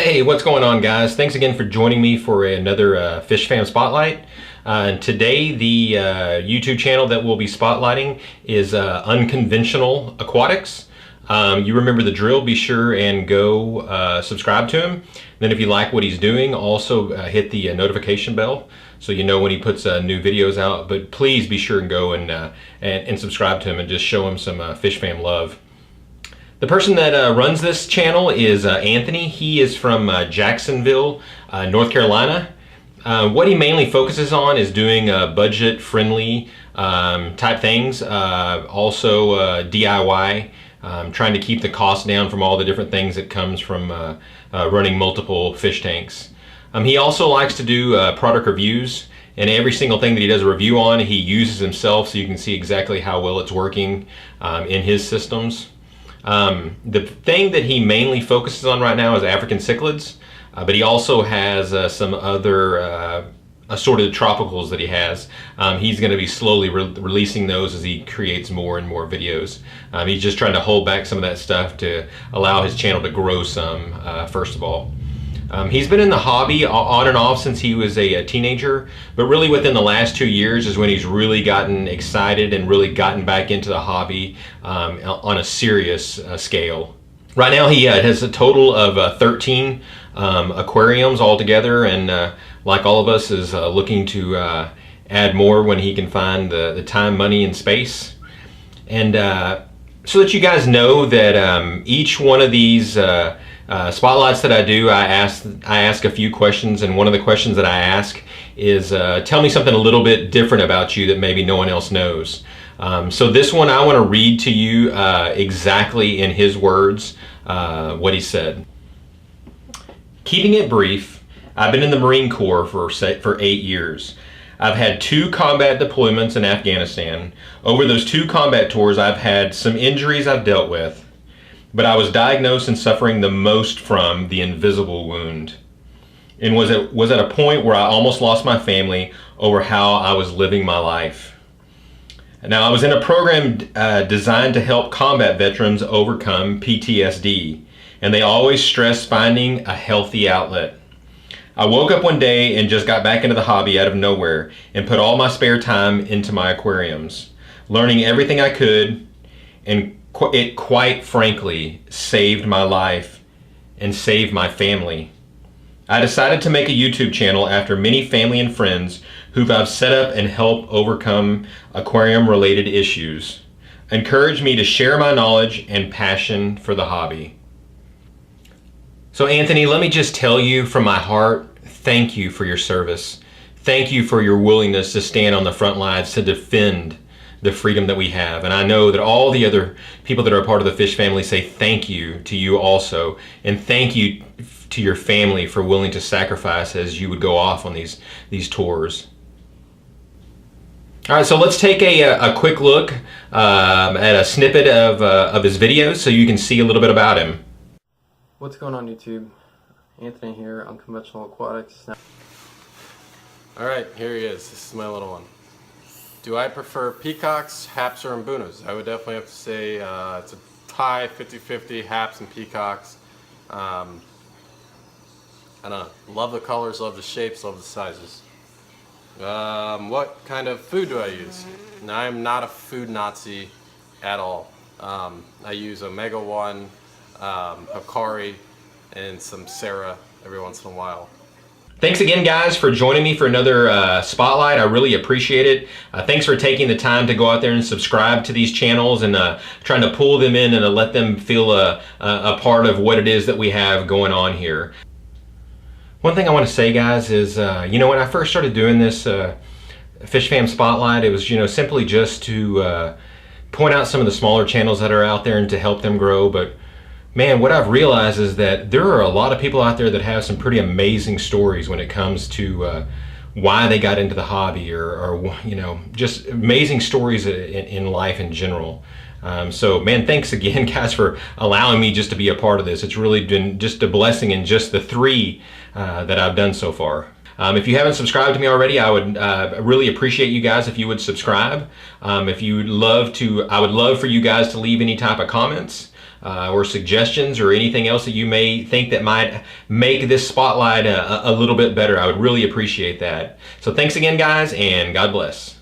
Hey, what's going on, guys? Thanks again for joining me for another Fishfam Spotlight. And today the YouTube channel that we'll be spotlighting is Unconventional Aquatics. You remember the drill. Be sure and go subscribe to him. Then if you like what he's doing, also hit the notification bell so you know when he puts new videos out. But please be sure and go and subscribe to him and just show him some Fishfam love. The person that runs this channel is Anthony. He is from Jacksonville, North Carolina. What he mainly focuses on is doing budget-friendly type things, also DIY, trying to keep the cost down from all the different things that comes from running multiple fish tanks. He also likes to do product reviews, and every single thing that he does a review on, he uses himself so you can see exactly how well it's working in his systems. The thing that he mainly focuses on right now is African cichlids, but he also has some other assorted tropicals that he has. He's going to be slowly releasing those as he creates more and more videos. He's just trying to hold back some of that stuff to allow his channel to grow some, first of all. He's been in the hobby on and off since he was a teenager, but really within the last 2 years is when he's really gotten excited and really gotten back into the hobby on a serious scale. Right now he has a total of 13 aquariums altogether, and like all of us is looking to add more when he can find the time, money, and space. And so that you guys know that each one of these spotlights that I do, I ask a few questions, and one of the questions that I ask is tell me something a little bit different about you that maybe no one else knows. So this one I want to read to you exactly in his words what he said. Keeping it brief, I've been in the Marine Corps for 8 years. I've had 2 combat deployments in Afghanistan. Over those 2 combat tours, I've had some injuries I've dealt with, but I was diagnosed and suffering the most from the invisible wound, and was at a point where I almost lost my family over how I was living my life. Now, I was in a program designed to help combat veterans overcome PTSD, and they always stress finding a healthy outlet. I woke up one day and just got back into the hobby out of nowhere and put all my spare time into my aquariums, learning everything I could, and it quite frankly saved my life and saved my family. I decided to make a YouTube channel after many family and friends who I've set up and helped overcome aquarium related issues encouraged me to share my knowledge and passion for the hobby. So Anthony, let me just tell you from my heart, thank you for your service. Thank you for your willingness to stand on the front lines to defend the freedom that we have. And I know that all the other people that are a part of the fish family say thank you to you also, and thank you to your family for willing to sacrifice as you would go off on these tours. All right, so let's take a quick look at a snippet of his videos so you can see a little bit about him. What's going on, YouTube? Anthony here, Unconventional Aquatics. Alright, here he is. This is my little one. Do I prefer peacocks, haps, or mbunas? I would definitely have to say it's a tie 50-50, haps and peacocks. I don't know. Love the colors, love the shapes, love the sizes. What kind of food do I use? Now, I'm not a food Nazi at all. I use Omega-1, Hikari, and some Sarah every once in a while. Thanks again, guys, for joining me for another spotlight. I really appreciate it. Thanks for taking the time to go out there and subscribe to these channels and trying to pull them in and let them feel a part of what it is that we have going on here. One thing I want to say, guys, is you know, when I first started doing this Fishfam Spotlight, it was, you know, simply just to point out some of the smaller channels that are out there and to help them grow. But man, what I've realized is that there are a lot of people out there that have some pretty amazing stories when it comes to why they got into the hobby, or you know, just amazing stories in life in general. So man, thanks again, guys, for allowing me just to be a part of this. It's really been just a blessing in just the 3 that I've done so far. If you haven't subscribed to me already, I would really appreciate you guys if you would subscribe. If you'd love to, I would love for you guys to leave any type of comments. or suggestions or anything else that you may think that might make this spotlight a little bit better. I would really appreciate that. So thanks again, guys, and God bless.